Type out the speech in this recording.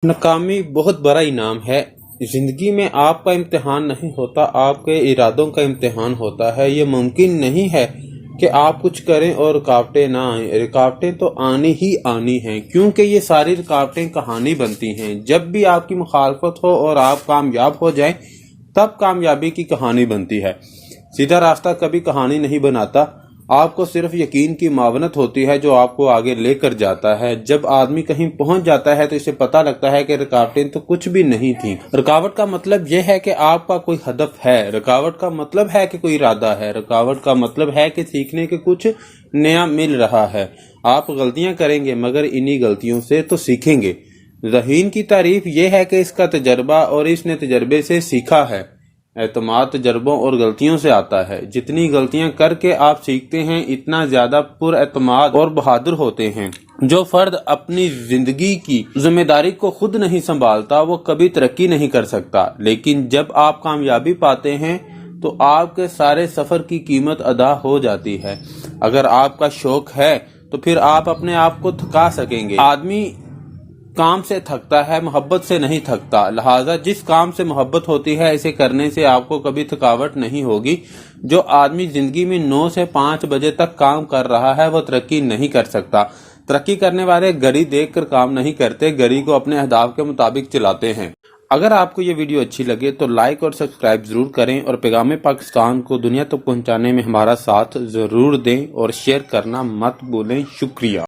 नाकामी बहुत बड़ा इनाम है। जिंदगी में आपका इम्तिहान नहीं होता, आपके इरादों का इम्तिहान होता है। ये मुमकिन नहीं है कि आप कुछ करें और रुकावटें ना आए। रुकावटें तो आनी ही आनी हैं, क्योंकि ये सारी रुकावटें कहानी बनती हैं। जब भी आपकी मुखालफत हो और आप कामयाब हो जाएं, तब कामयाबी की कहानी बनती है। सीधा रास्ता कभी कहानी नहीं बनाता। आपको सिर्फ यकीन की मावनत होती है जो आपको आगे लेकर जाता है। जब आदमी कहीं पहुंच जाता है तो इसे पता लगता है कि रुकावटें तो कुछ भी नहीं थी। रुकावट का मतलब यह है कि आपका कोई हदफ है। रुकावट का मतलब है कि कोई इरादा है। रुकावट का मतलब है कि सीखने के कुछ नया मिल रहा है। आप गलतियां करेंगे, मगर इन्हीं गलतियों से तो सीखेंगे। ज़हीन की तारीफ यह है कि इसका तजर्बा और इसने तजर्बे से सीखा है। एतमाद तजर्बों और गलतियों से आता है। जितनी गलतियां करके आप सीखते हैं, इतना ज्यादा पुरएतमाद और बहादुर होते हैं। जो फर्द अपनी जिंदगी की जिम्मेदारी को खुद नहीं संभालता, वो कभी तरक्की नहीं कर सकता। लेकिन जब आप कामयाबी पाते हैं तो आपके सारे सफर की कीमत अदा हो जाती है। अगर आपका शौक है तो फिर आप अपने आप को थका सकेंगे। आदमी काम से थकता है, मोहब्बत से नहीं थकता। लिहाजा जिस काम से मोहब्बत होती है, इसे करने से आपको कभी थकावट नहीं होगी। जो आदमी जिंदगी में 9 से 5 बजे तक काम कर रहा है, वो तरक्की नहीं कर सकता। तरक्की करने वाले घड़ी देखकर काम नहीं करते, घड़ी को अपने अहदाफ के मुताबिक चलाते हैं। अगर आपको ये वीडियो अच्छी लगे तो लाइक और सब्सक्राइब जरूर करें और पैगाम पाकिस्तान को दुनिया तक पहुंचाने में हमारा साथ जरूर दें और शेयर करना मत भूलें। शुक्रिया।